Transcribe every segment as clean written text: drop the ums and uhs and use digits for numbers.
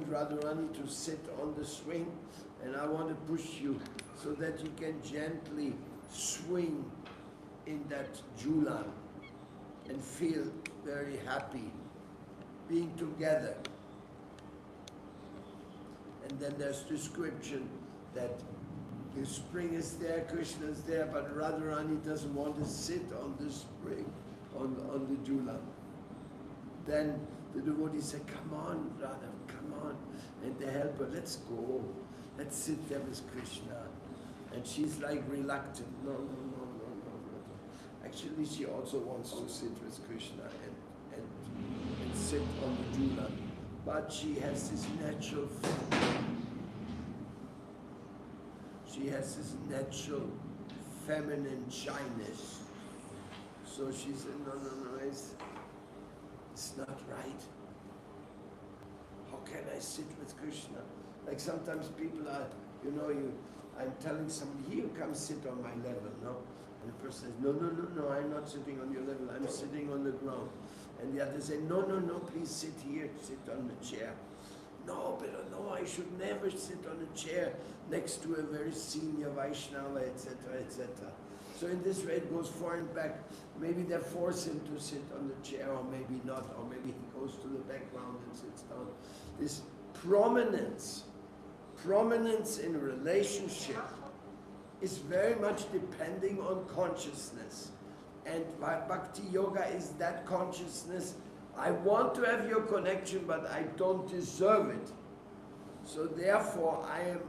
want Radharani to sit on the swing, and I want to push you so that you can gently swing in that Julan and feel very happy being together. And then there's description that the spring is there, Krishna is there, but Radharani doesn't want to sit on the spring, on the Julan. Then the devotees say, come on, Radha, come on. And they help her, let's go. Let's sit there with Krishna. And she's like reluctant. No. Actually, she also wants to sit with Krishna and sit on the Julan. But she has this natural feminine shyness. So she said, no, it's not right. How can I sit with Krishna? Like sometimes people are, I'm telling somebody, here, come sit on my level, no? And the person says, no, I'm not sitting on your level, I'm sitting on the ground. And the other say, no, please sit here, sit on the chair. No, I should never sit on a chair next to a very senior Vaishnava, etc., etc. So in this way it goes forward and back. Maybe they force him to sit on the chair, or maybe not, or maybe he goes to the background and sits down. This prominence in relationship is very much depending on consciousness. And Bhakti Yoga is that consciousness. I want to have your connection, but I don't deserve it. So therefore I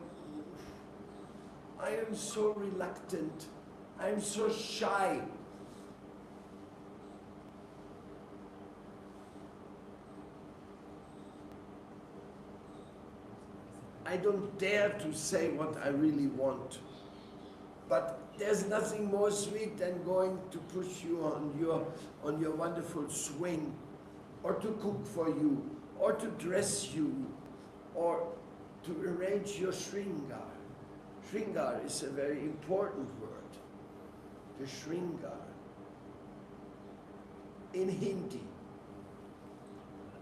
am so reluctant. I am so shy. I don't dare to say what I really want. But there's nothing more sweet than going to push you on your wonderful swing, or to cook for you, or to dress you, or to arrange your shringar. Shringar is a very important word. The shringar. In Hindi,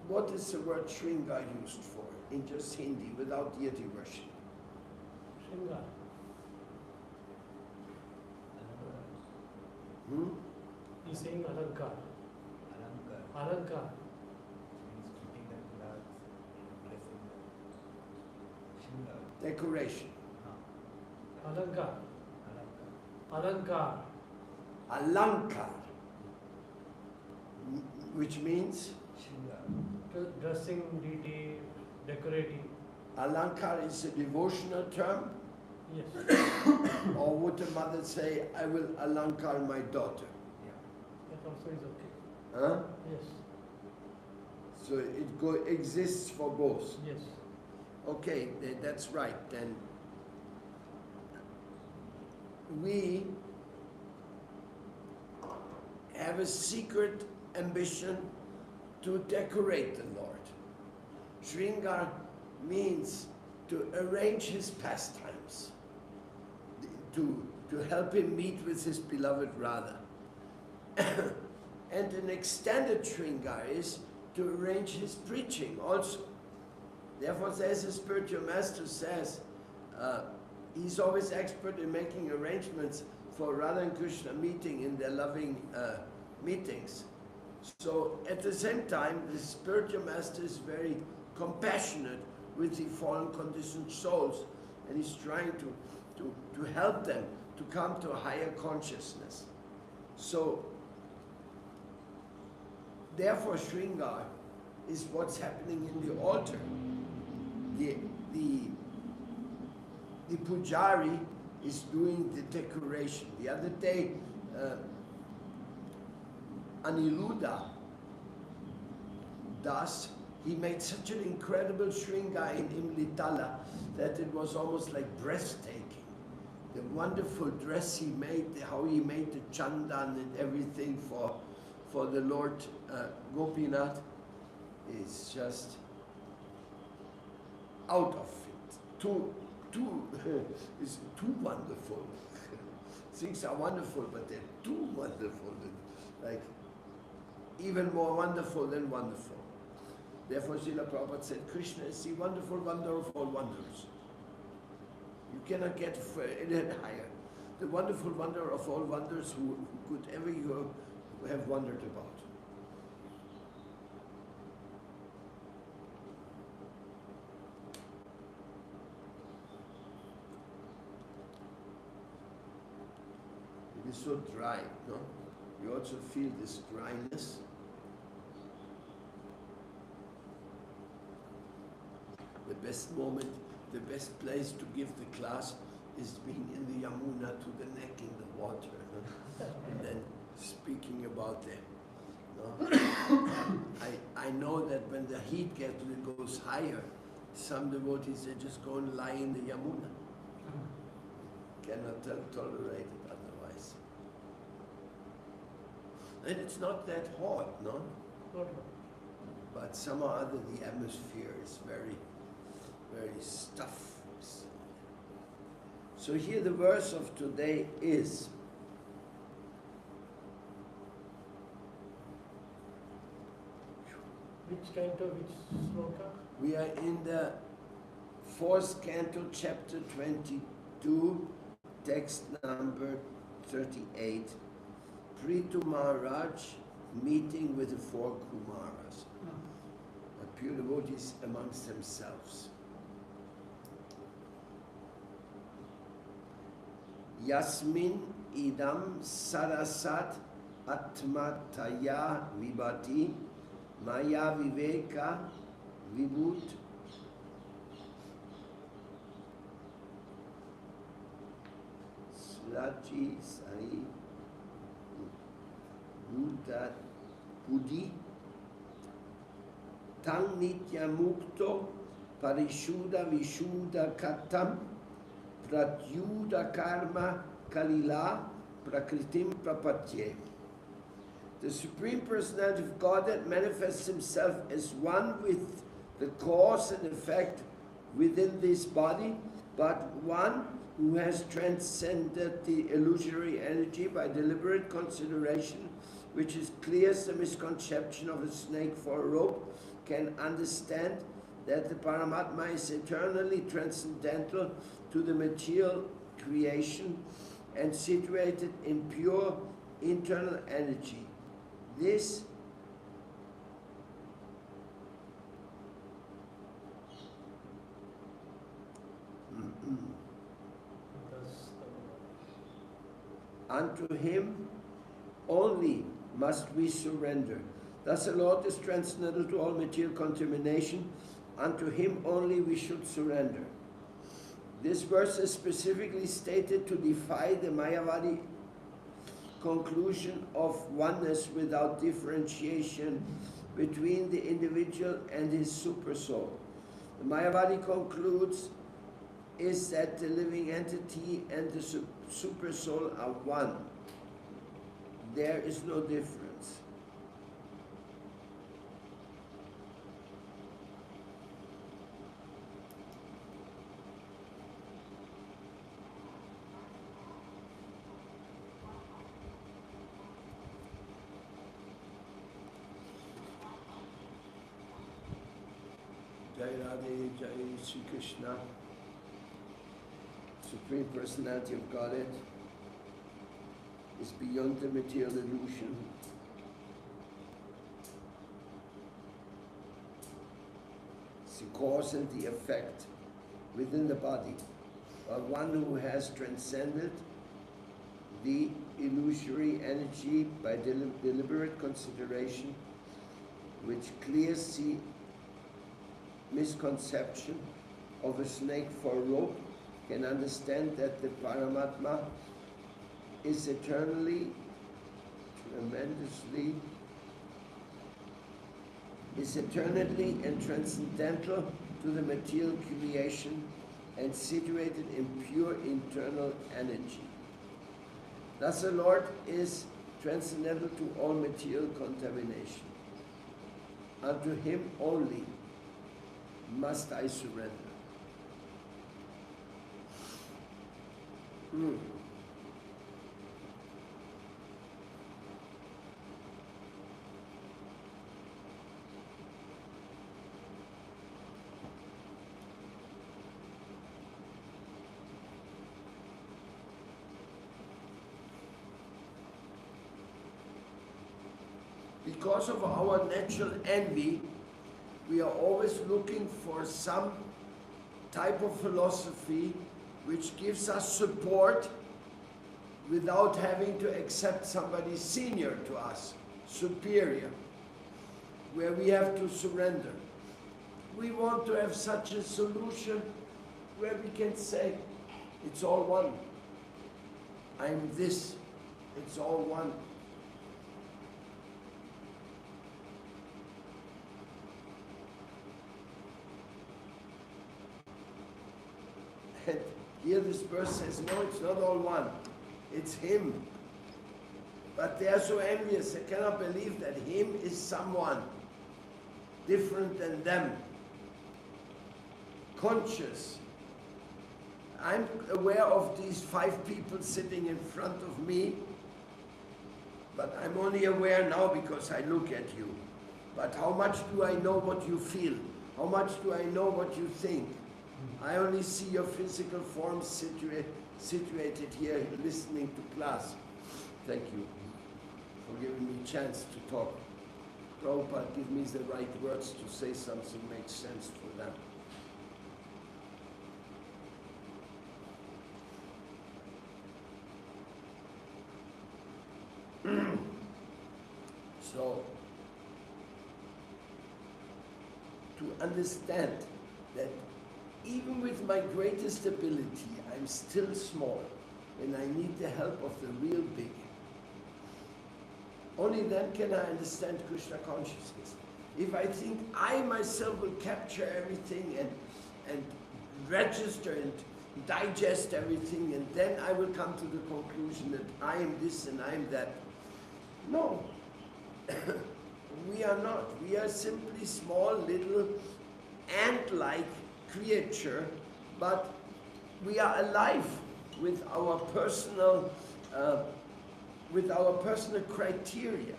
what is the word shringar used for? In just Hindi, without deity worship. Shringar. He's saying alankar. Alankar. Decoration. Alankar. Alankar. Alankar. Which means? Dressing, deity, decorating. Alankar is a devotional term? Yes. Or would the mother say, I will alankar my daughter? That also is okay. Huh? Yes. So it exists for both? Yes. Okay, that's right. Then we have a secret ambition to decorate the Lord. Shringar means to arrange his pastimes, to help him meet with his beloved Radha. And an extended Shringar is to arrange his preaching also. Therefore, as the spiritual master says, he's always expert in making arrangements for Radha and Krishna meeting in their loving meetings. So at the same time, the spiritual master is very compassionate with the fallen conditioned souls, and he's trying to help them to come to a higher consciousness. So therefore Shringar is what's happening in the altar. The pujari is doing the decoration. The other day, Aniruddha Das, he made such an incredible Shringar in Imlitala that it was almost like breathtaking. The wonderful dress he made, how he made the chandan and everything for the Lord Gopinath is just out of it. It's too wonderful. Things are wonderful, but they're too wonderful. Like even more wonderful than wonderful. Therefore, Srila Prabhupada said, Krishna is the wonderful wonder of all wonders. You cannot get any higher. The wonderful wonder of all wonders who could ever you have wondered about. It is so dry, no? You also feel this dryness. The best moment, the best place to give the class is being in the Yamuna to the neck in the water, no? And then speaking about them. No? I know that when the heat goes higher, some devotees, they just go and lie in the Yamuna. Cannot tolerate it otherwise. And it's not that hot, no? But somehow or other the atmosphere is very, very stuffy. So here the verse of today is which canto, which sloka? we are in the 4th canto, chapter 22, text number 38. Prithu Maharaj meeting with the 4 Kumaras, pure devotees amongst themselves. Yasmin idam sarasat atmataya vibhati maya viveka vibhut slachi sai bhuta buddhi tang nitya mukto parishuddha vishuddha katam pratyuda karma kalila prakritim prapatye. The Supreme Personality of Godhead manifests himself as one with the cause and effect within this body, but one who has transcended the illusory energy by deliberate consideration, which is clear as the misconception of a snake for a rope, can understand that the Paramatma is eternally transcendental to the material creation and situated in pure internal energy. This unto him only must we surrender. Thus the Lord is transcendental to all material contamination. Unto him only we should surrender. This verse is specifically stated to defy the Mayavadi conclusion of oneness without differentiation between the individual and his supersoul. The Mayavadi concludes is that the living entity and the supersoul are one. There is no difference. Jai Radhe, Jai Sri Krishna, Supreme Personality of Godhead is beyond the material illusion. It's the cause and the effect within the body, but one who has transcended the illusory energy by deliberate consideration, which clears the misconception of a snake for a rope, can understand that the Paramatma is eternally, and transcendental to the material creation and situated in pure internal energy. Thus the Lord is transcendental to all material contamination. Unto him only must I surrender. because of our natural envy, we are always looking for some type of philosophy which gives us support without having to accept somebody senior to us, superior, where we have to surrender. We want to have such a solution where we can say, it's all one. I'm this, it's all one. And here this verse says, no, it's not all one. It's him. But they are so envious, they cannot believe that him is someone different than them. Conscious. I'm aware of these 5 people sitting in front of me, but I'm only aware now because I look at you. But how much do I know what you feel? How much do I know what you think? I only see your physical form situated here listening to class. Thank you for giving me a chance to talk. Prabhupada, give me the right words to say something makes sense for them. So, to understand that even with my greatest ability, I'm still small and I need the help of the real big. Only then can I understand Krishna consciousness. If I think I myself will capture everything and register and digest everything, and then I will come to the conclusion that I am this and I am that. No, we are not. We are simply small, little, ant-like creature, but we are alive with our personal criteria.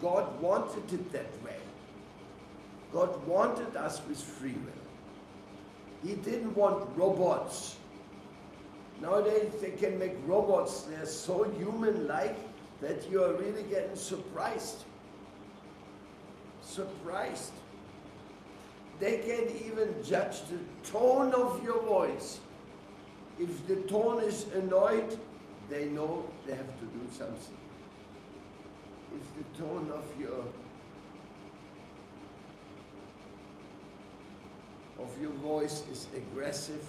God wanted it that way. God wanted us with free will. He didn't want robots. Nowadays they can make robots, they're so human-like that you are really getting surprised. Surprised. They can even judge the tone of your voice. If the tone is annoyed, they know they have to do something. If the tone of your voice is aggressive,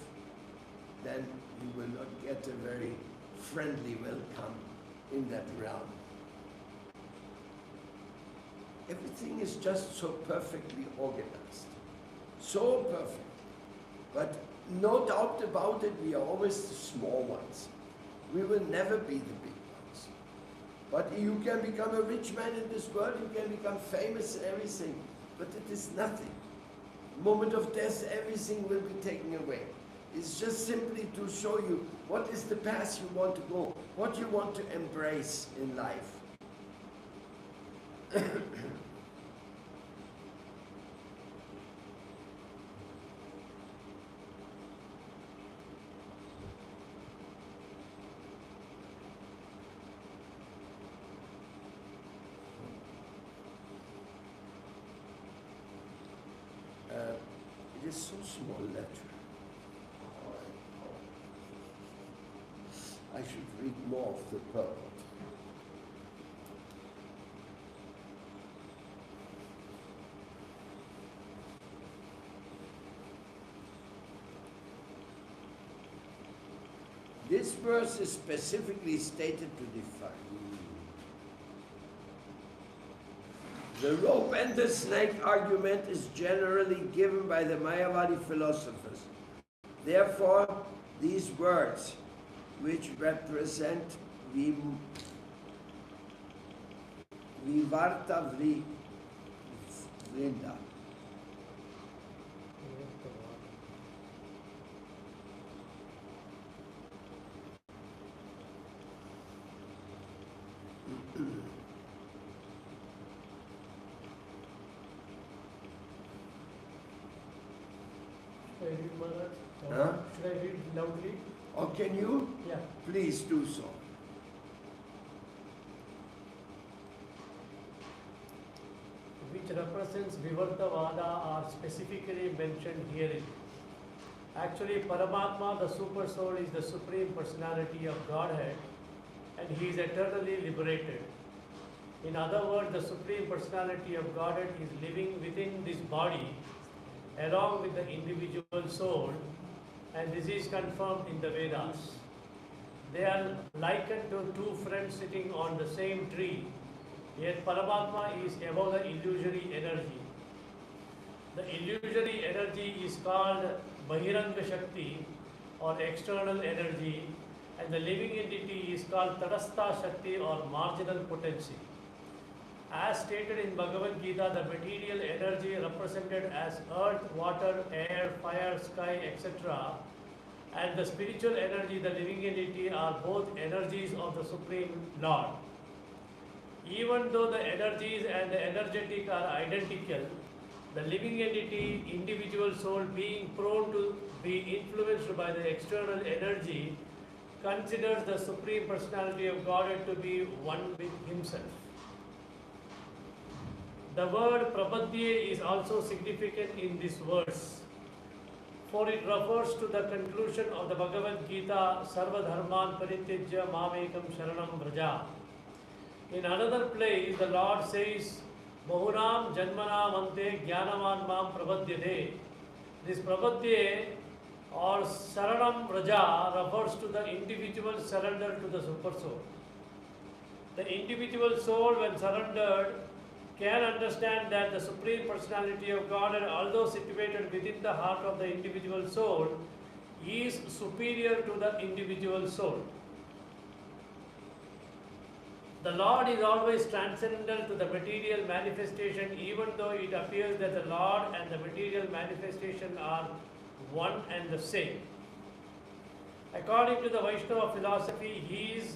then you will not get a very friendly welcome in that realm. Everything is just so perfectly organized. So perfect. But no doubt about it, we are always the small ones. We will never be the big ones. But you can become a rich man in this world, you can become famous and everything, but it is nothing. Moment of death, everything will be taken away. It's just simply to show you what is the path you want to go, what you want to embrace in life. It is so small letter. I should read more of the purport. This verse is specifically stated to define. The rope and the snake argument is generally given by the Mayavadi philosophers. Therefore, these words, which represent Vivarta Vrinda. Should I read Maharaj? Huh? Should I read loudly? Or can you? Yeah. Please do so. represents Vivartavada are specifically mentioned herein. Actually, Paramatma, the Super Soul, is the Supreme Personality of Godhead, and he is eternally liberated. In other words, the Supreme Personality of Godhead is living within this body along with the individual soul, and this is confirmed in the Vedas. They are likened to two friends sitting on the same tree, yet Paramatma is above the illusory energy. The illusory energy is called Bahiranga Shakti or external energy, and the living entity is called Tadastha Shakti or marginal potency. As stated in Bhagavad Gita, the material energy represented as earth, water, air, fire, sky, etc., and the spiritual energy, the living entity, are both energies of the Supreme Lord. Even though the energies and the energetic are identical, the living entity, individual soul, being prone to be influenced by the external energy, considers the Supreme Personality of Godhead to be one with himself. The word Prabhadye is also significant in this verse, for it refers to the conclusion of the Bhagavad Gita, Sarva Dharman Paritijya Mamekam Sharanam Vraja. In another place, the Lord says, Bahunam Janmanam Ante Jnanaman Mam Prabhadyate. This Prabhadye or Saranam Vraja refers to the individual surrender to the Super Soul. The individual soul, when surrendered, can understand that the Supreme Personality of God, although situated within the heart of the individual soul, is superior to the individual soul. The Lord is always transcendental to the material manifestation, even though it appears that the Lord and the material manifestation are one and the same. According to the Vaishnava philosophy, he is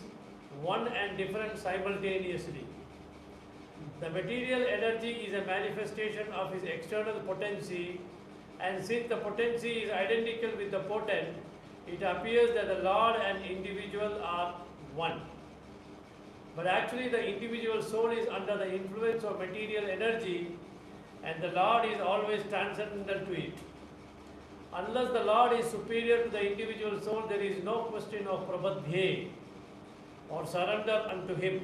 one and different simultaneously. The material energy is a manifestation of his external potency, and since the potency is identical with the potent, it appears that the Lord and individual are one. But actually the individual soul is under the influence of material energy, and the Lord is always transcendental to it. Unless the Lord is superior to the individual soul, there is no question of prabhadhye or surrender unto him.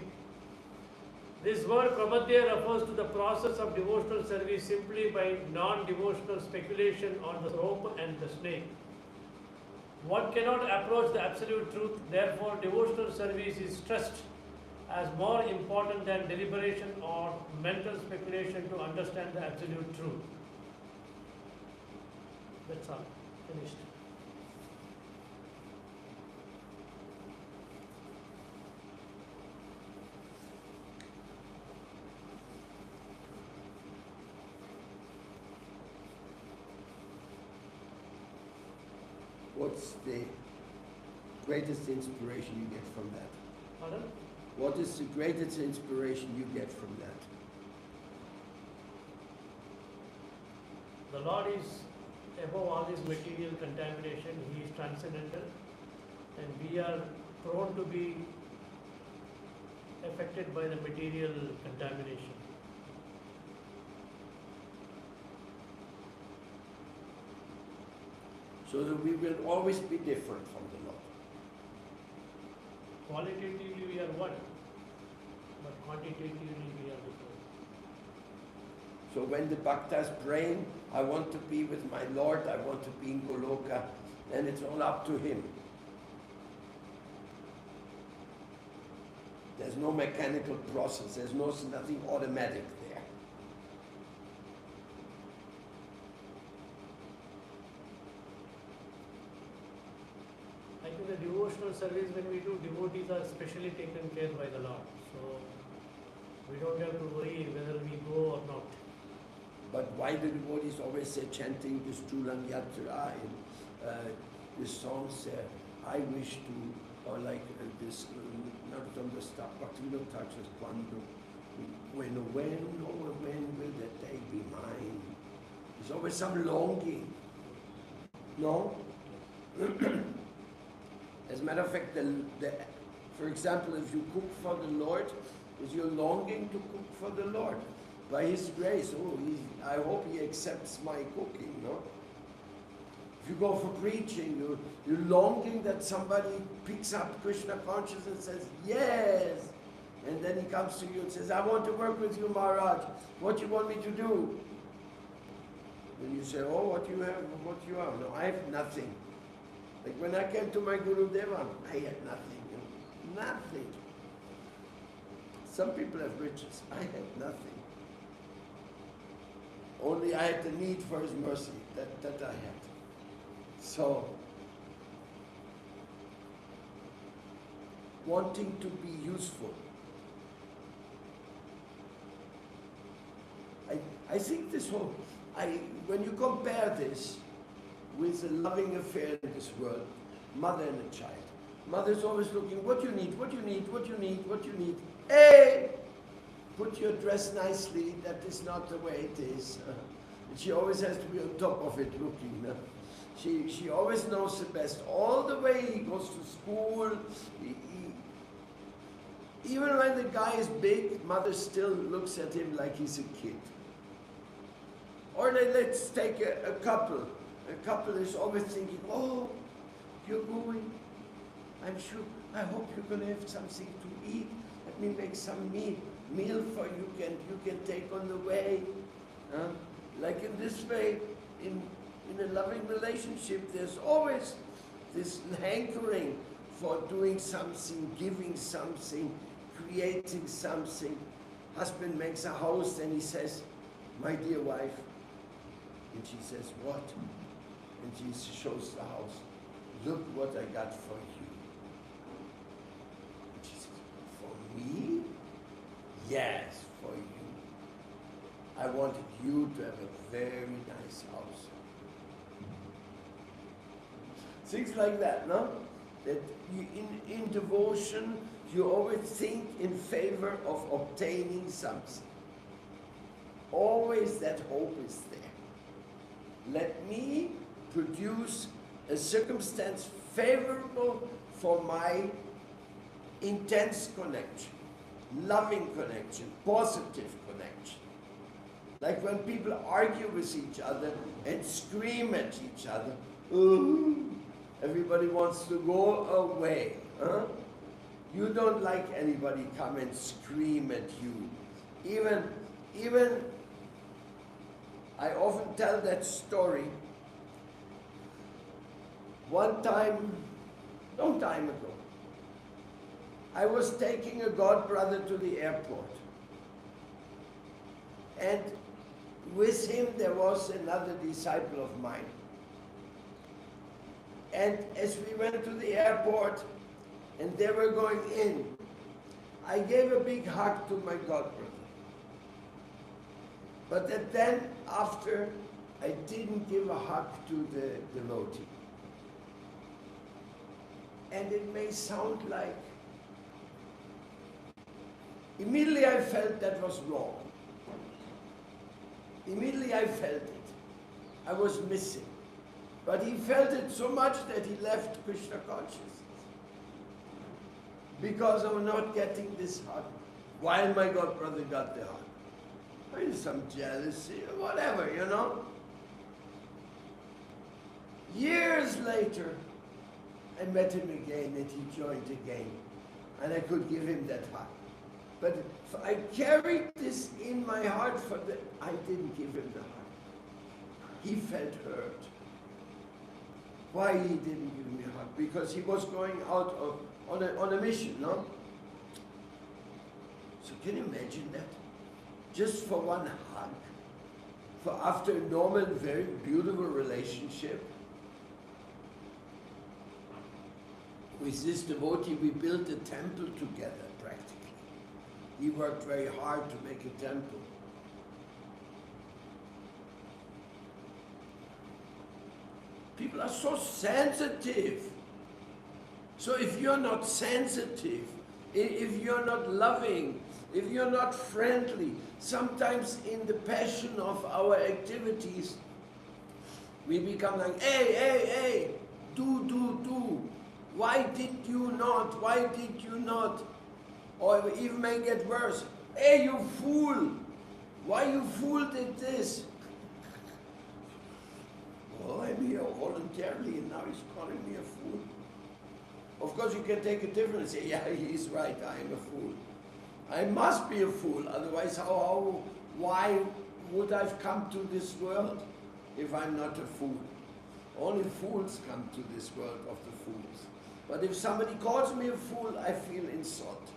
This word prabhadhya refers to the process of devotional service simply by non-devotional speculation on the rope and the snake. One cannot approach the absolute truth, therefore devotional service is stressed as more important than deliberation or mental speculation to understand the absolute truth. That's all. Finished. What's the greatest inspiration you get from that? Pardon? What is the greatest inspiration you get from that? The Lord is above all this material contamination. He is transcendental, and we are prone to be affected by the material contamination. So that we will always be different from the Lord. Qualitatively we are one, but quantitatively we are different. So when the Bhakta is praying, I want to be with my Lord, I want to be in Goloka, then it's all up to him. There's no mechanical process, there's nothing automatic there. Like in the devotional service, when we do, devotees are specially taken care by the Lord. So we don't have to worry whether we go or not. But why the devotees always say chanting this Chulan Yatra and this song, I wish to, or like this, not from the stuff, but you know, touches quando, when will that day be mine? There's always some longing. No? As a matter of fact, for example, if you cook for the Lord, is your longing to cook for the Lord. by His grace. Oh, I hope He accepts my cooking, no? If you go for preaching, you're longing that somebody picks up Krishna consciousness and says, yes. And then he comes to you and says, I want to work with you, Maharaj. What do you want me to do? And you say, oh, what you have, what you are. No, I have nothing. Like when I came to my Guru Deva, I had nothing. You know? Nothing. Some people have riches. I had nothing. Only I had the need for His mercy. That I had. So, wanting to be useful. I think this whole, when you compare this with a loving affair in this world, mother and a child. Mother's always looking, what you need, what you need, what you need, what you need. Hey! Put your dress nicely, that is not the way it is. She always has to be on top of it looking. She always knows the best. All the way he goes to school, even when the guy is big, mother still looks at him like he's a kid. Or let's take a couple. A couple is always thinking, oh, you're going. I'm sure, I hope you're going to have something to eat. Let me make some meal for you. You can take on the way. Like in this way, in a loving relationship, there's always this hankering for doing something, giving something, creating something. Husband makes a house and he says, my dear wife. And she says, what? And she shows the house. Look what I got for you. And she says, for me? Yes, for you. I wanted you to have a very nice house. Things like that, no? That you, in devotion, you always think in favor of obtaining something. Always that hope is there. Let me produce a circumstance favorable for my intense connection, loving connection, positive connection. Like when people argue with each other and scream at each other, everybody wants to go away. Huh? You don't like anybody come and scream at you. Even I often tell that story. One time, long time ago, I was taking a godbrother to the airport. And with him there was another disciple of mine. And as we went to the airport and they were going in, I gave a big hug to my godbrother. But then after, I didn't give a hug to the devotee. And it may sound like, immediately I felt that was wrong. Immediately I felt it. I was missing. But he felt it so much that he left Krishna consciousness. Because of not getting this hug. While my godbrother got the hug. Maybe some jealousy or whatever, you know. Years later, I met him again and he joined again. And I could give him that hug. But I carried this in my heart I didn't give him the hug. He felt hurt. Why he didn't give me a hug? Because he was going out on a mission, no? So can you imagine that? Just for one hug, for after a normal, very beautiful relationship. With this devotee, we built a temple together, practically. He worked very hard to make a temple. People are so sensitive. So if you're not sensitive, if you're not loving, if you're not friendly, sometimes in the passion of our activities, we become like, hey, do. Why did you not? Why did you not? Or it even may get worse. Hey, you fool! Why you fool did this? Well, I'm here voluntarily and now he's calling me a fool. Of course you can take a different and say, yeah, he's right, I am a fool. I must be a fool, otherwise why would I have come to this world if I'm not a fool? Only fools come to this world of the fools. But if somebody calls me a fool, I feel insulted.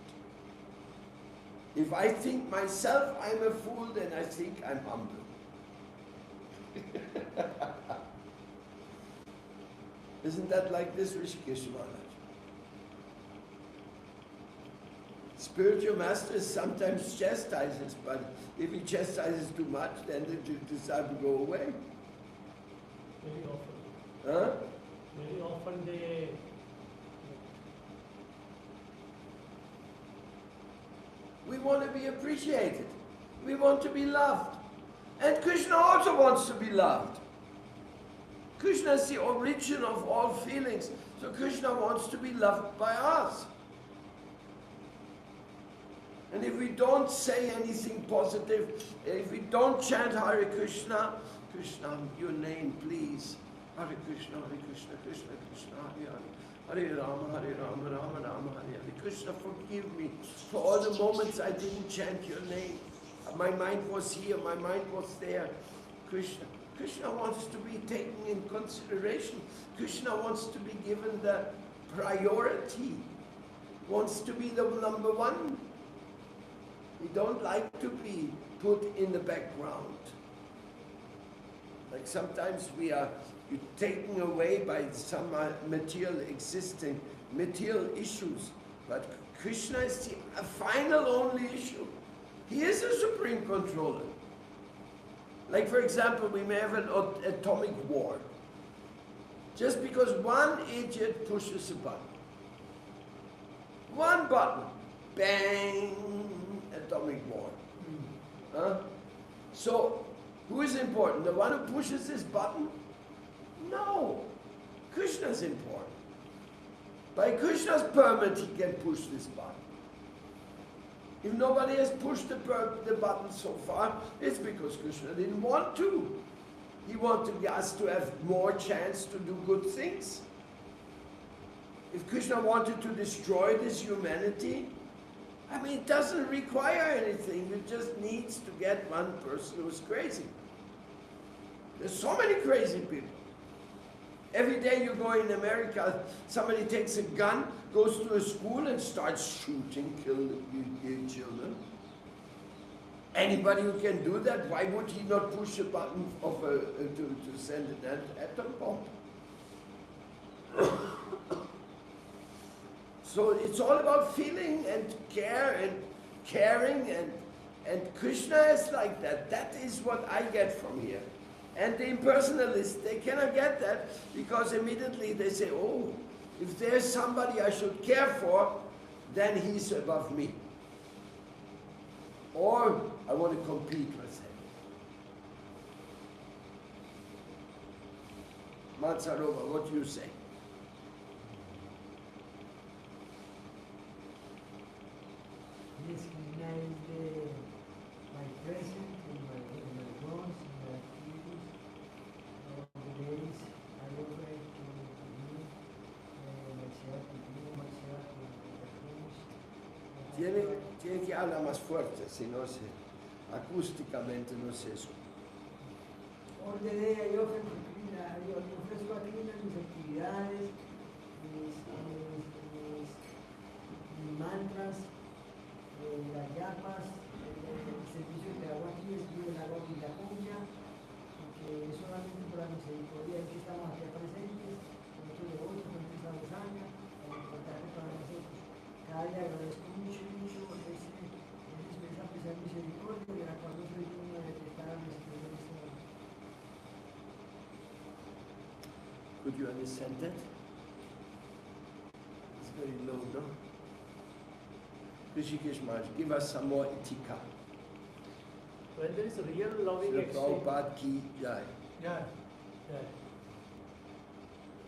If I think myself I'm a fool, then I think I'm humble. Isn't that like this, Rishikesh Maharaj? Spiritual master sometimes chastises, but if he chastises too much, then the disciple go away. Very often. Huh? Very often they... We want to be appreciated. We want to be loved. And Krishna also wants to be loved. Krishna is the origin of all feelings. So Krishna wants to be loved by us. And if we don't say anything positive, if we don't chant Hare Krishna, Krishna, your name, please. Hare Krishna, Krishna Krishna, Hare Hare, Hare Rama, Rama Rama, Hare Hare. Krishna, forgive me for all the moments I didn't chant your name. My mind was here, my mind was there. Krishna wants to be taken in consideration. Krishna wants to be given the priority, wants to be the number one. We don't like to be put in the background. Like sometimes we are taken away by some material issues. But Krishna is the final only issue. He is a supreme controller. Like for example, we may have an atomic war. Just because one idiot pushes a button. One button. Bang! Atomic war. Huh? So, who is important? The one who pushes this button? No. Krishna is important. By Krishna's permit, he can push this button. If nobody has pushed the button so far, it's because Krishna didn't want to. He wanted us to have more chance to do good things. If Krishna wanted to destroy this humanity, I mean, it doesn't require anything. It just needs to get one person who's crazy. There's so many crazy people. Every day you go in America, somebody takes a gun, goes to a school and starts shooting, killing children. Anybody who can do that, why would he not push a button of to send an atom bomb? So it's all about feeling and care and caring, and Krishna is like that. That is what I get from here. And the impersonalists, they cannot get that because immediately they say, oh, if there's somebody I should care for, then he's above me. Or I want to compete with him. Matsarova, what do you say? Yes, Krishna is my present in my bones, in my activities, all the days. I offer to you myself, to you, myself, to the things. Tiene que hablar más fuerte, si no se, acústicamente no se escucha. All the day I offer to Krishna, yo ofrezco a Krishna mis actividades, mis mantras, las llamas, el servicio que hago aquí es el agua y la cuña, porque solamente por la misericordia es que estamos aquí presentes, con nuestros devotos, con nuestra sangre, con el contacto para nosotros. Cada día agradezco mucho esa especial misericordia de la cual no soy digno de prestar a mis hermanos. Could you understand that? It's very low, no? Rishikesh Maharaj, give us some more etika. When there is a real loving Srila exchange, Prabhupada ki jai. yeah.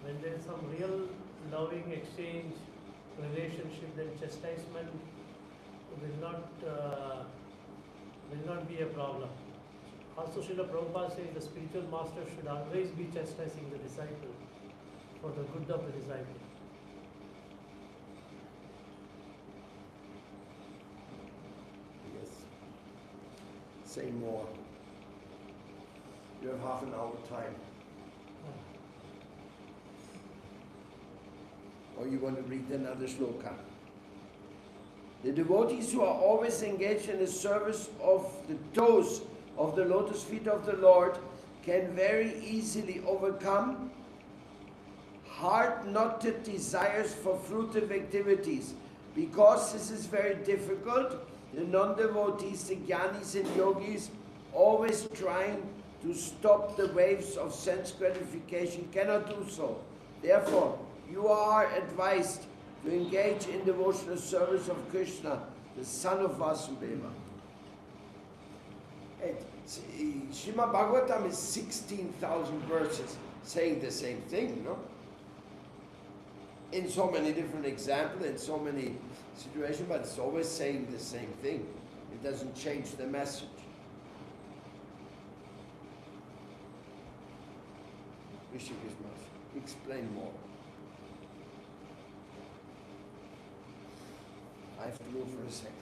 When there is some real loving exchange, relationship, then chastisement will not will not be a problem. Also, Srila Prabhupada says the spiritual master should always be chastising the disciple for the good of the disciple. Yes. Say more. You have half an hour time. Or you want to read another shloka? The devotees who are always engaged in the service of the toes of the lotus feet of the Lord can very easily overcome hard-knotted desires for fruitive activities. Because this is very difficult, the non-devotees, the jnanis and yogis, always trying to stop the waves of sense gratification, cannot do so. Therefore, you are advised to engage in devotional service of Krishna, the son of Vasudeva. Srimad Bhagavatam is 16,000 verses saying the same thing, no? In so many different examples, in so many situations, but it's always saying the same thing. It doesn't change the message. Rishikesh, explain more. I have to go for a second.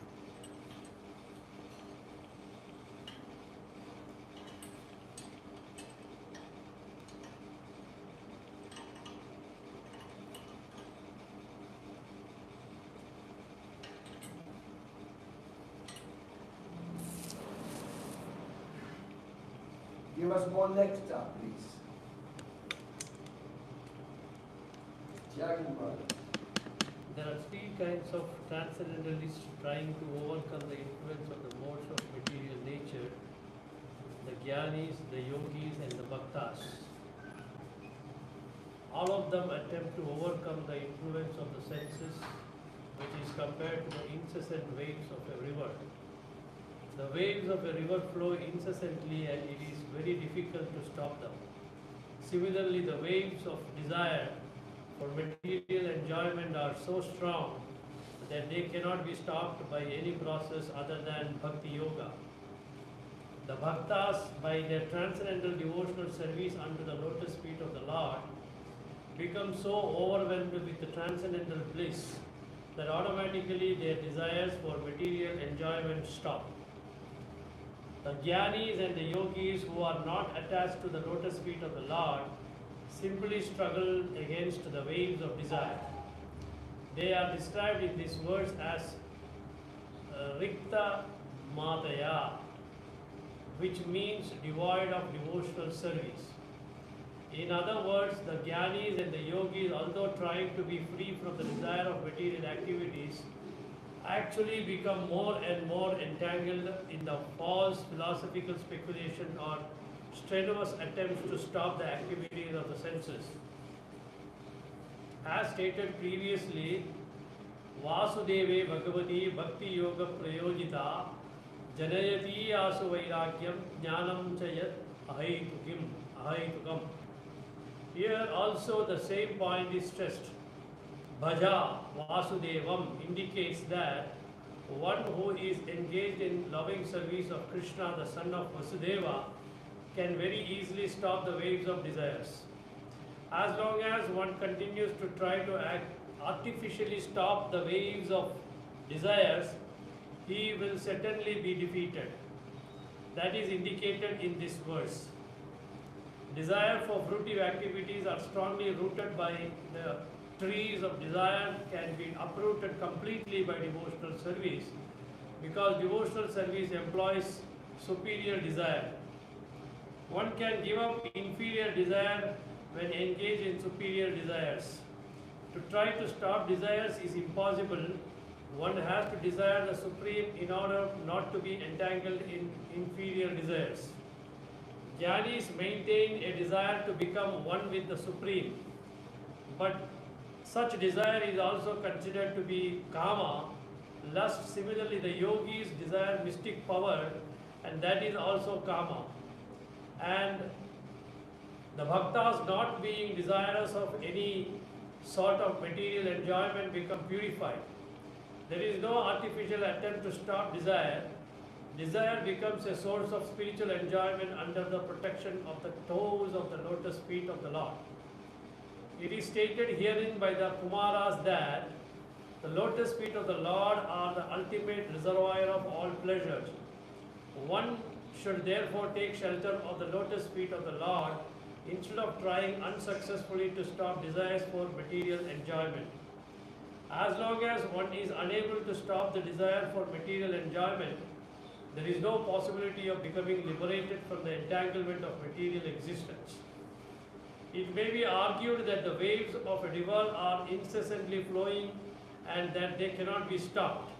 Give us more nectar, please. There are three kinds of transcendentalists trying to overcome the influence of the modes of material nature: the jnanis, the yogis, and the bhaktas. All of them attempt to overcome the influence of the senses, which is compared to the incessant waves of a river. The waves of a river flow incessantly and it is very difficult to stop them. Similarly, the waves of desire for material enjoyment are so strong that they cannot be stopped by any process other than bhakti yoga. The bhaktas, by their transcendental devotional service under the lotus feet of the Lord, become so overwhelmed with the transcendental bliss that automatically their desires for material enjoyment stop. The jnanis and the yogis who are not attached to the lotus feet of the Lord simply struggle against the waves of desire. They are described in this verse as Rikta Mataya, which means devoid of devotional service. In other words, the jnanis and the yogis, although trying to be free from the desire of material activities, actually become more and more entangled in the false philosophical speculation or strenuous attempts to stop the activities of the senses. As stated previously, Vasudeve Bhagavati Bhakti Yoga Prayojita Janayati Asu Vairagyam Jnanam Chayat Ahaitukam. Here also the same point is stressed. Bhaja Vasudevam indicates that one who is engaged in loving service of Krishna, the son of Vasudeva, can very easily stop the waves of desires. As long as one continues to try to artificially stop the waves of desires, he will certainly be defeated. That is indicated in this verse. Desire for fruitive activities are strongly rooted by the trees of desire can be uprooted completely by devotional service, because devotional service employs superior desire. One can give up inferior desire when engaged in superior desires. To try to stop desires is impossible. One has to desire the supreme in order not to be entangled in inferior desires. Jnanis maintain a desire to become one with the supreme, but such desire is also considered to be kama, lust. Similarly, the yogis desire mystic power, and that is also kama. And the bhaktas, not being desirous of any sort of material enjoyment, become purified. There is no artificial attempt to stop desire. desire becomes a source of spiritual enjoyment under the protection of the toes of the lotus feet of the Lord. It is stated herein by the Kumaras that the lotus feet of the Lord are the ultimate reservoir of all pleasures. One should therefore take shelter of the lotus feet of the Lord instead of trying unsuccessfully to stop desires for material enjoyment. As long as one is unable to stop the desire for material enjoyment, there is no possibility of becoming liberated from the entanglement of material existence. It may be argued that the waves of a river are incessantly flowing and that they cannot be stopped.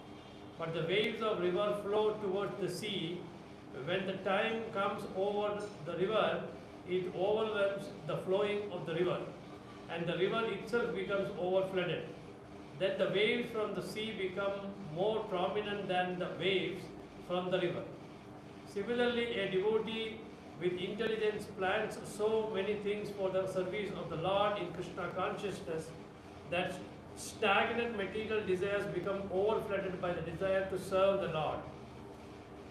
But the waves of river flow towards the sea. When the time comes over the river, it overwhelms the flowing of the river, and the river itself becomes overflooded. Then the waves from the sea become more prominent than the waves from the river. Similarly, a devotee with intelligence plans so many things for the service of the Lord in Krishna consciousness that stagnant material desires become overflooded by the desire to serve the Lord.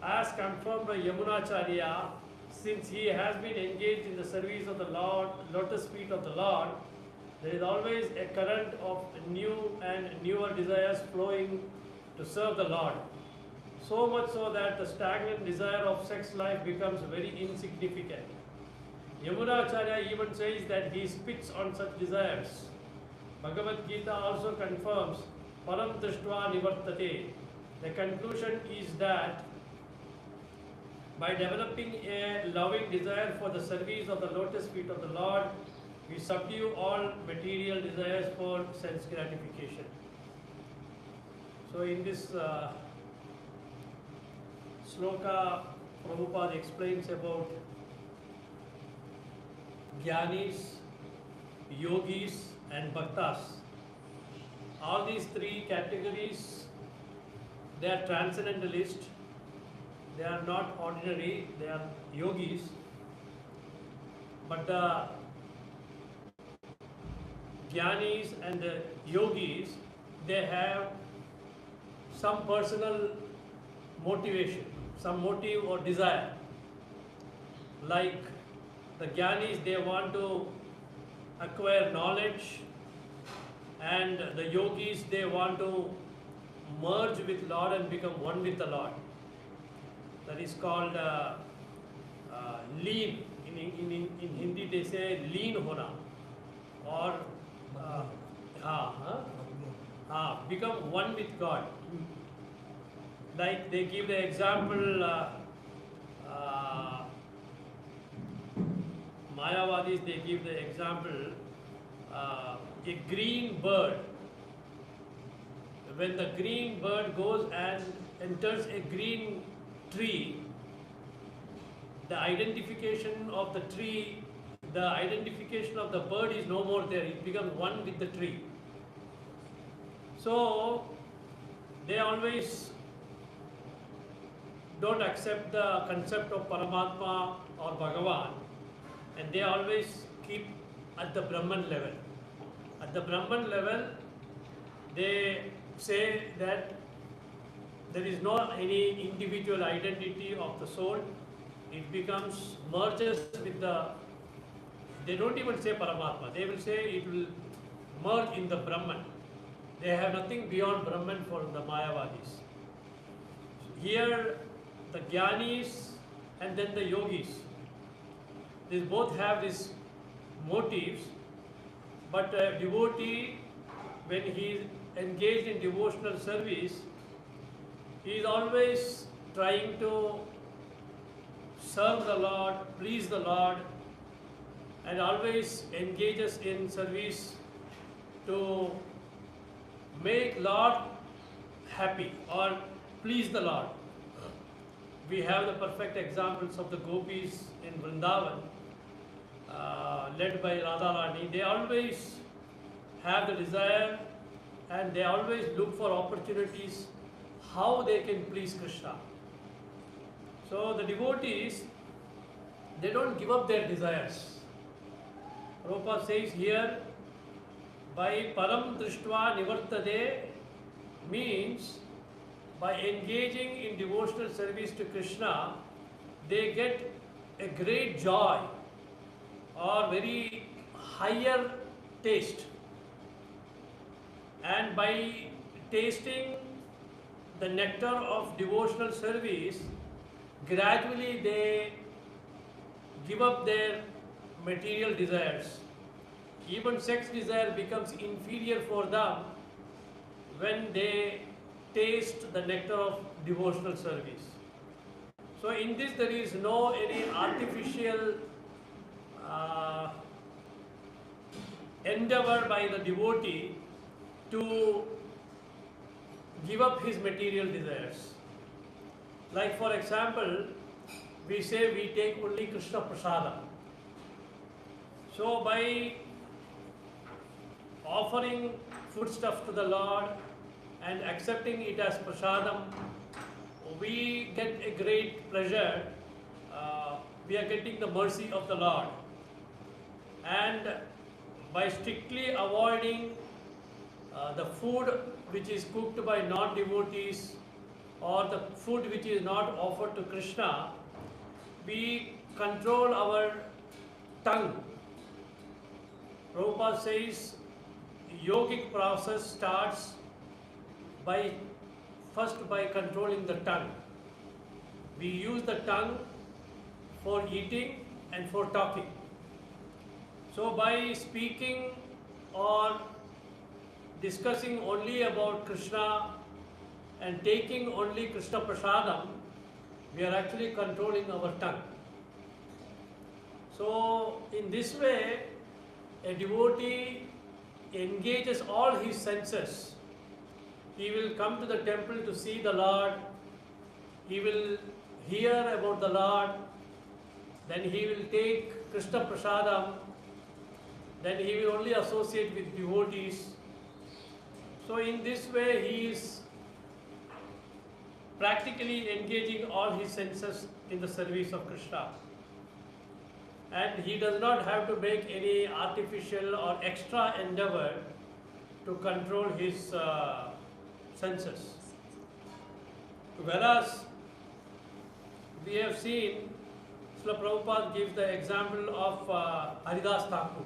As confirmed by Yamunacharya, since he has been engaged in the service of the Lord, lotus feet of the Lord, there is always a current of new and newer desires flowing to serve the Lord. So much so that the stagnant desire of sex life becomes very insignificant. Yamunacharya even says that he spits on such desires. Bhagavad Gita also confirms param drishtva nivartate. The conclusion is that by developing a loving desire for the service of the lotus feet of the Lord, we subdue all material desires for sense gratification. So in this sloka, Prabhupada explains about Jnanis, Yogis and Bhaktas. All these three categories, they are transcendentalist, they are not ordinary, they are yogis. But the Jnanis and the Yogis, they have some personal motivation, some motive or desire. Like the Jnanis, they want to acquire knowledge, and the Yogis, they want to merge with Lord and become one with the Lord. That is called leen. In Hindi they say leen hona, or become one with God. Like they give the example, Mayavadis, they give the example, a green bird. When the green bird goes and enters a green tree, the identification of the tree, the identification of the bird is no more there. It becomes one with the tree. So they always don't accept the concept of Paramatma or Bhagavan, and they always keep at the Brahman level. At the Brahman level, they say that there is no any individual identity of the soul. It becomes merges with the, they don't even say Paramatma, they will say it will merge in the Brahman. They have nothing beyond Brahman for the Mayavadis. Here the Jnanis and then the Yogis, they both have these motives, but a devotee, when he is engaged in devotional service, he is always trying to serve the Lord, please the Lord, and always engages in service to make Lord happy or please the Lord. We have the perfect examples of the gopis in Vrindavan, led by Radharani. They always have the desire and they always look for opportunities how they can please Krishna. So the devotees, they don't give up their desires. Prabhupada says here, by param drishtva nivartade means by engaging in devotional service to Krishna, they get a great joy or very higher taste. And by tasting the nectar of devotional service, gradually they give up their material desires. Even sex desire becomes inferior for them when they taste the nectar of devotional service. So in this there is no any artificial endeavor by the devotee to give up his material desires. Like for example, we say we take only Krishna Prasada. So by offering foodstuff to the Lord and accepting it as prasadam, we get a great pleasure. We are getting the mercy of the Lord. And by strictly avoiding the food which is cooked by non-devotees or the food which is not offered to Krishna, we control our tongue. Prabhupada says yogic process starts first by controlling the tongue. We use the tongue for eating and for talking. So by speaking or discussing only about Krishna and taking only Krishna Prasadam, we are actually controlling our tongue. So in this way, a devotee engages all his senses. He will come to the temple to see the Lord, he will hear about the Lord, then he will take Krishna Prasadam, then he will only associate with devotees. So in this way he is practically engaging all his senses in the service of Krishna. And he does not have to make any artificial or extra endeavor to control his senses. Whereas we have seen, Srila Prabhupada gives the example of Haridas Thakur.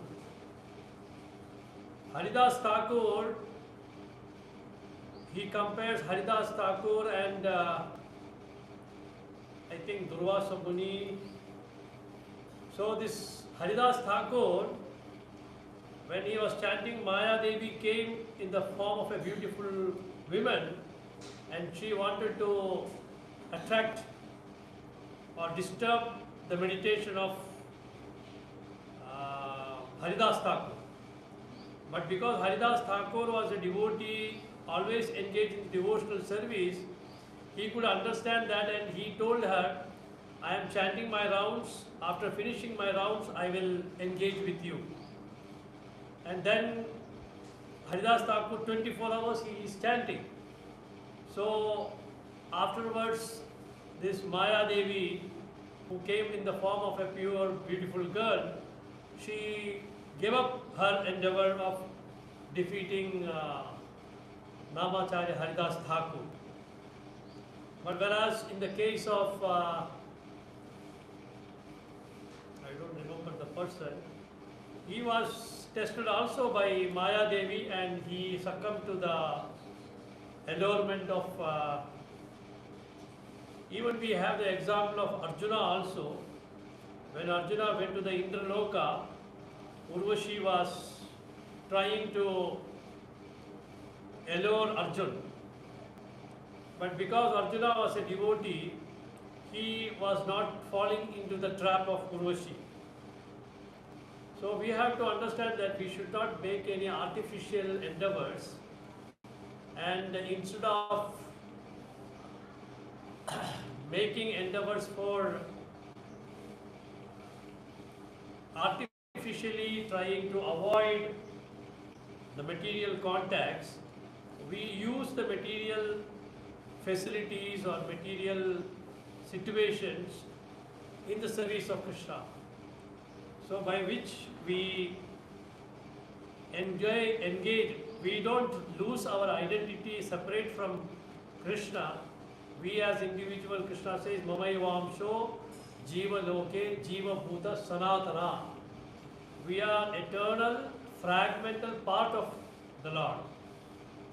Haridas Thakur, he compares Haridas Thakur and I think Durvasa Muni. So this Haridas Thakur, when he was chanting, Maya Devi came in the form of a beautiful woman and she wanted to attract or disturb the meditation of Haridas Thakur. But because Haridas Thakur was a devotee, always engaged in devotional service, he could understand that and he told her, I am chanting my rounds, after finishing my rounds I will engage with you. And then Haridas Thakur 24 hours he is chanting. So afterwards this Maya Devi, who came in the form of a pure beautiful girl, she gave up her endeavor of defeating Namacharya Haridas Thakur. But whereas in the case of I don't remember the person, he was tested also by Maya Devi and he succumbed to the allurement of even we have the example of Arjuna also. When Arjuna went to the Indraloka, Urvashi was trying to allure Arjuna. But because Arjuna was a devotee, he was not falling into the trap of Urvashi. So we have to understand that we should not make any artificial endeavors, and instead of making endeavors for artificially trying to avoid the material contacts, we use the material facilities or material situations in the service of Krishna. So by which we engage, we don't lose our identity separate from Krishna, we as individual, Krishna says, Mamayavamsho Jiva Loke Jiva Bhuta Sanatana. We are eternal, fragmental part of the Lord.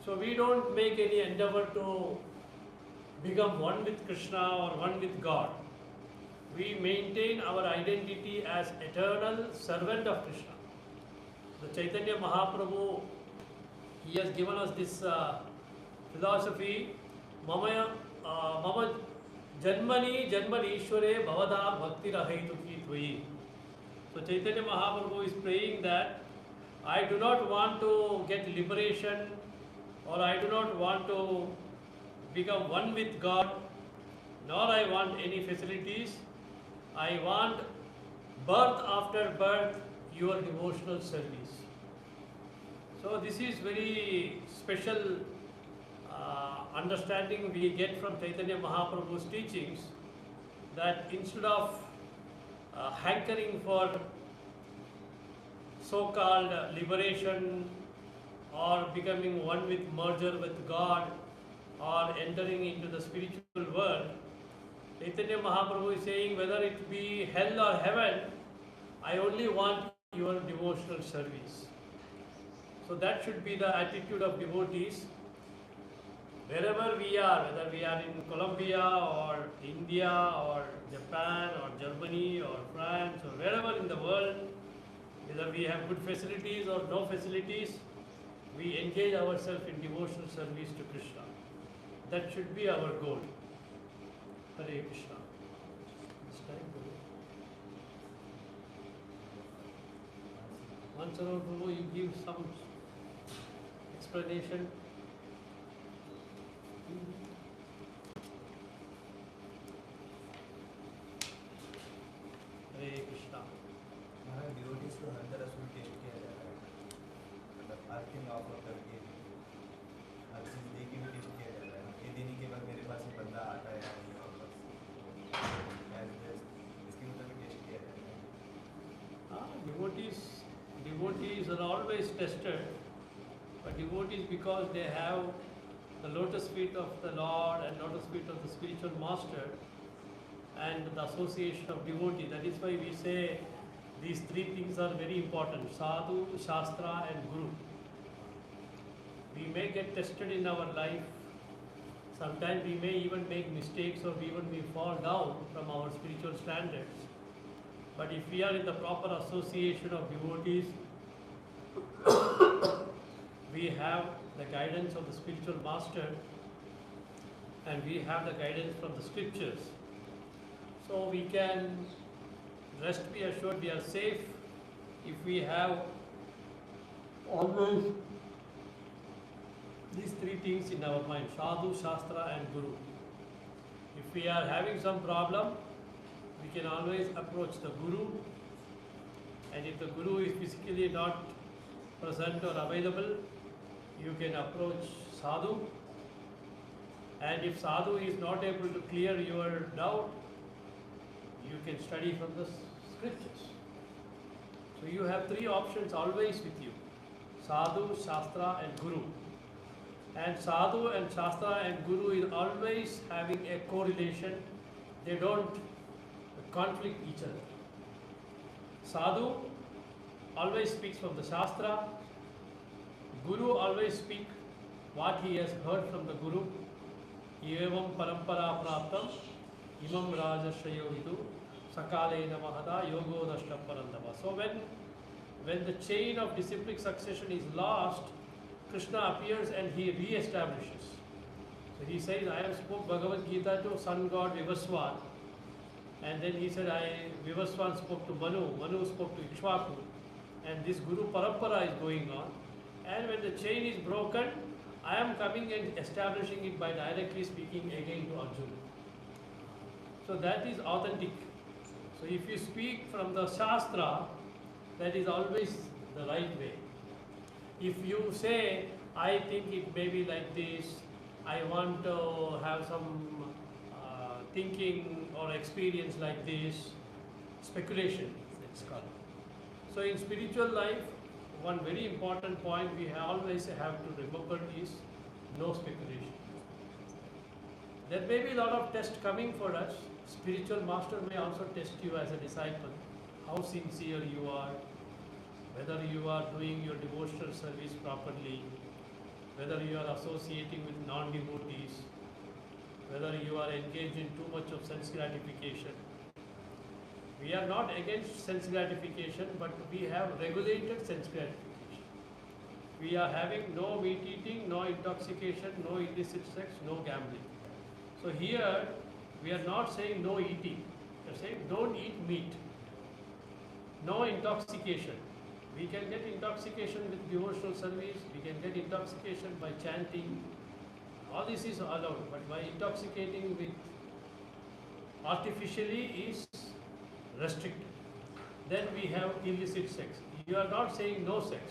So we don't make any endeavor to become one with Krishna or one with God. We maintain our identity as eternal servant of Krishna. The Chaitanya Mahaprabhu, he has given us this philosophy, Mama Janmani Janmani Ishware Bhavada Bhakti Rahaituki Tvai. So Chaitanya Mahaprabhu is praying that I do not want to get liberation, or I do not want to become one with God, nor I want any facilities. I want birth after birth your devotional service. So this is very special understanding we get from Chaitanya Mahaprabhu's teachings, that instead of hankering for so-called liberation or becoming one with merger with God or entering into the spiritual world, Chaitanya Mahaprabhu is saying, whether it be hell or heaven, I only want your devotional service. So that should be the attitude of devotees. Wherever we are, whether we are in Colombia or India or Japan or Germany or France or wherever in the world, whether we have good facilities or no facilities, we engage ourselves in devotional service to Krishna. That should be our goal. Hare Krishna. It's time to go. Once around, Prabhu, you give some explanation. Hare Krishna. हमारे devotees को हर तरह से test किया जा रहा है, मतलब हर thing offer करके हर चीज़ दे के भी टेस्ट किया जा रहा है। ये देने के बाद मेरे पास ये बंदा आता है या नहीं वापस, इसके मुताबिक टेस्ट किया जा रहा है। Devotees are always tested, but devotees, because they have the lotus feet of the Lord and lotus feet of the spiritual master and the association of devotees, that is why we say these three things are very important: sadhu, shastra and guru. We may get tested in our life. Sometimes we may even make mistakes, or even we fall down from our spiritual standards. But if we are in the proper association of devotees, we have the guidance of the spiritual master and we have the guidance from the scriptures. So we can rest be assured we are safe if we have always these three things in our mind: sadhu, shastra and guru. If we are having some problem, we can always approach the guru, and if the guru is physically not present or available, you can approach sadhu, and if sadhu is not able to clear your doubt, you can study from the scriptures. So you have three options always with you: sadhu, shastra and guru. And sadhu and shastra and guru is always having a correlation. They don't conflict each other. Sadhu always speaks from the shastra. Guru always speaks what he has heard from the guru. Evam parampara praptam imam rajashayo vidu sakalena mahada yogo dashta parandava. So when the chain of disciplic succession is lost, Krishna appears and he re-establishes. So he says, I have spoke Bhagavad Gita to sun god Vivaswan. And then he said, Vivaswan spoke to Manu, Manu spoke to Ikshvaku. And this Guru Parampara is going on. And when the chain is broken, I am coming and establishing it by directly speaking again to Arjuna. So that is authentic. So if you speak from the Shastra, that is always the right way. If you say, I think it may be like this, I want to have some thinking or experience like this, speculation, it's called. So in spiritual life, one very important point we always have to remember is no speculation. There may be a lot of tests coming for us. Spiritual master may also test you as a disciple, how sincere you are, whether you are doing your devotional service properly, whether you are associating with non-devotees, whether you are engaged in too much of sense gratification. We are not against sense gratification, but we have regulated sense gratification. We are having no meat eating, no intoxication, no illicit sex, no gambling. So here, we are not saying no eating. We are saying don't eat meat. No intoxication. We can get intoxication with devotional service. We can get intoxication by chanting. All this is allowed. But by intoxicating with artificially is restricted. Then we have illicit sex. You are not saying no sex.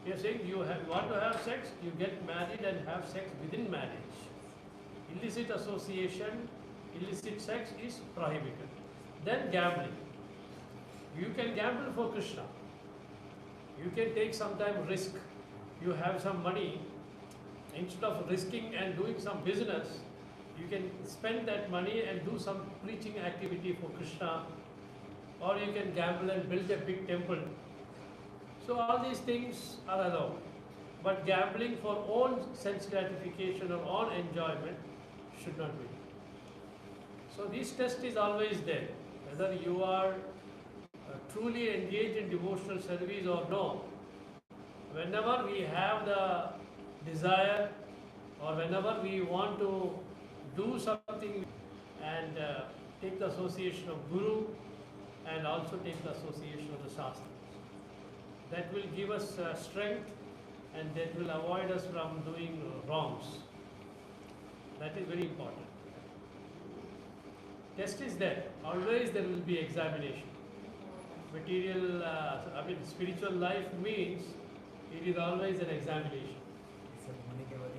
You are saying you want to have sex, you get married and have sex within marriage. Illicit association, illicit sex is prohibited. Then gambling. You can gamble for Krishna. You can take sometime risk. You have some money. Instead of risking and doing some business, you can spend that money and do some preaching activity for Krishna. Or you can gamble and build a big temple. So all these things are allowed. But gambling for own sense gratification or own enjoyment should not be. So this test is always there. Whether you are truly engaged in devotional service or no. Whenever we have the desire or whenever we want to do something and take the association of Guru and also take the association of the Shastra. That will give us strength and that will avoid us from doing wrongs. That is very important. Test is there. Always there will be examination. Material, spiritual life means it is always an examination. सब होने के बाद